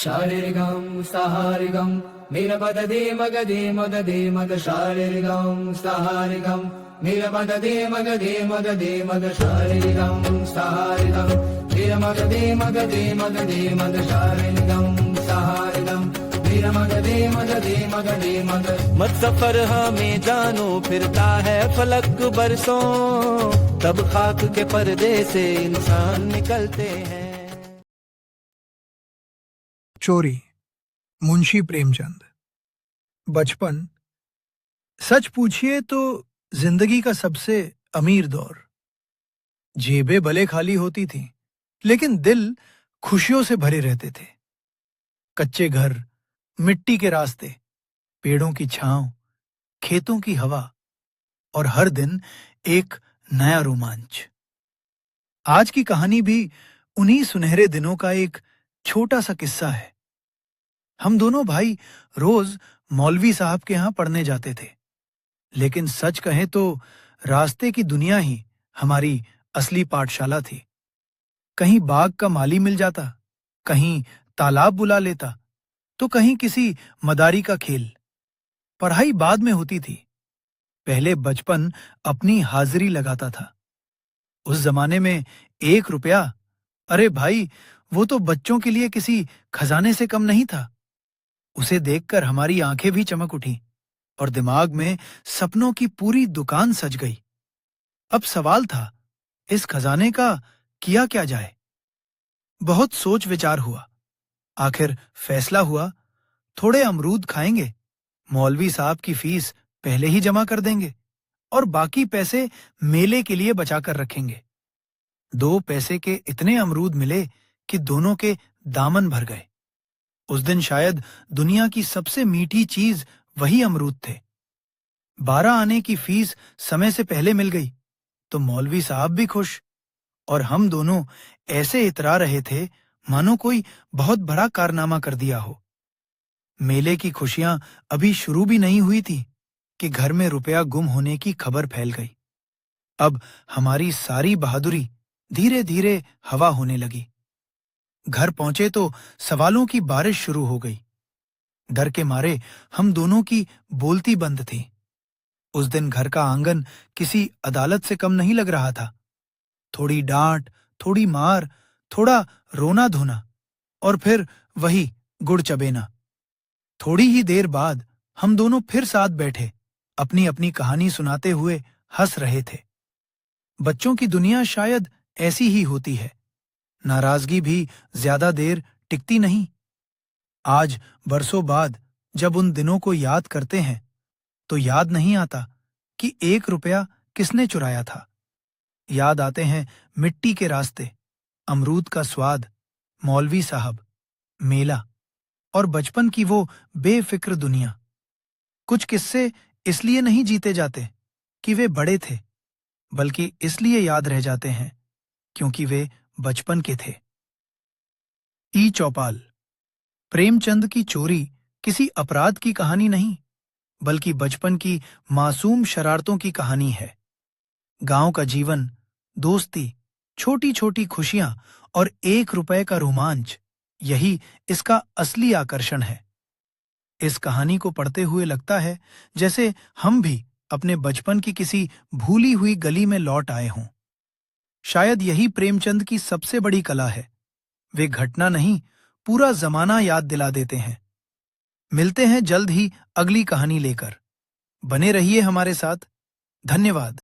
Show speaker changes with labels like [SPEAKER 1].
[SPEAKER 1] शारीरिकं सहारिकं नीलपददे मगदे मददे मद शारीरिकं सहारिकं नीलपददे मगदे मददे मद शारीरिकं सहारिकं नीलमगदे मगदे मददे मद शारीरिकं सहारिकं नीलमगदे मददे मगदे मद।
[SPEAKER 2] मत सफर हमें जानो फिरता है फलक बरसों, तब खाक के पर्दे से इंसान निकलते हैं।
[SPEAKER 3] चोरी, मुंशी प्रेमचंद। बचपन, सच पूछिए तो जिंदगी का सबसे अमीर दौर। जेबें भले खाली होती थीं, लेकिन दिल खुशियों से भरे रहते थे। कच्चे घर, मिट्टी के रास्ते, पेड़ों की छांव, खेतों की हवा और हर दिन एक नया रोमांच। आज की कहानी भी उन्हीं सुनहरे दिनों का एक छोटा सा किस्सा है। हम दोनों भाई रोज मौलवी साहब के यहाँ पढ़ने जाते थे, लेकिन सच कहें तो रास्ते की दुनिया ही हमारी असली पाठशाला थी। कहीं बाग का माली मिल जाता, कहीं तालाब बुला लेता, तो कहीं किसी मदारी का खेल। पढ़ाई बाद में होती थी, पहले बचपन अपनी हाजिरी लगाता था। उस जमाने में 1 रुपया, अरे भाई, वो तो बच्चों के लिए किसी खजाने से कम नहीं था। उसे देखकर हमारी आंखें भी चमक उठी और दिमाग में सपनों की पूरी दुकान सज गई। अब सवाल था, इस खजाने का किया क्या जाए। बहुत सोच विचार हुआ, आखिर फैसला हुआ, थोड़े अमरूद खाएंगे, मौलवी साहब की फीस पहले ही जमा कर देंगे और बाकी पैसे मेले के लिए बचा कर रखेंगे। 2 पैसे के इतने अमरूद मिले कि दोनों के दामन भर गए। उस दिन शायद दुनिया की सबसे मीठी चीज वही अमरूद थे। 12 आने की फीस समय से पहले मिल गई तो मौलवी साहब भी खुश, और हम दोनों ऐसे इतरा रहे थे मानो कोई बहुत बड़ा कारनामा कर दिया हो। मेले की खुशियां अभी शुरू भी नहीं हुई थी कि घर में रुपया गुम होने की खबर फैल गई। अब हमारी सारी बहादुरी धीरे धीरे हवा होने लगी। घर पहुंचे तो सवालों की बारिश शुरू हो गई। डर के मारे हम दोनों की बोलती बंद थी। उस दिन घर का आंगन किसी अदालत से कम नहीं लग रहा था। थोड़ी डांट, थोड़ी मार, थोड़ा रोना धोना और फिर वही गुड़ चबेना। थोड़ी ही देर बाद हम दोनों फिर साथ बैठे, अपनी अपनी कहानी सुनाते हुए हंस रहे थे। बच्चों की दुनिया शायद ऐसी ही होती है, नाराजगी भी ज्यादा देर टिकती नहीं। आज बरसों बाद जब उन दिनों को याद करते हैं तो याद नहीं आता कि 1 रुपया किसने चुराया था। याद आते हैं मिट्टी के रास्ते, अमरूद का स्वाद, मौलवी साहब, मेला और बचपन की वो बेफिक्र दुनिया। कुछ किस्से इसलिए नहीं जीते जाते कि वे बड़े थे, बल्कि इसलिए याद रह जाते हैं क्योंकि वे बचपन के थे। ई चौपाल। प्रेमचंद की चोरी किसी अपराध की कहानी नहीं, बल्कि बचपन की मासूम शरारतों की कहानी है। गांव का जीवन, दोस्ती, छोटी छोटी खुशियां और 1 रुपए का रोमांच, यही इसका असली आकर्षण है। इस कहानी को पढ़ते हुए लगता है जैसे हम भी अपने बचपन की किसी भूली हुई गली में लौट आए हों। शायद यही प्रेमचंद की सबसे बड़ी कला है। वे घटना नहीं, पूरा जमाना याद दिला देते हैं। मिलते हैं जल्द ही अगली कहानी लेकर। बने रहिए हमारे साथ। धन्यवाद।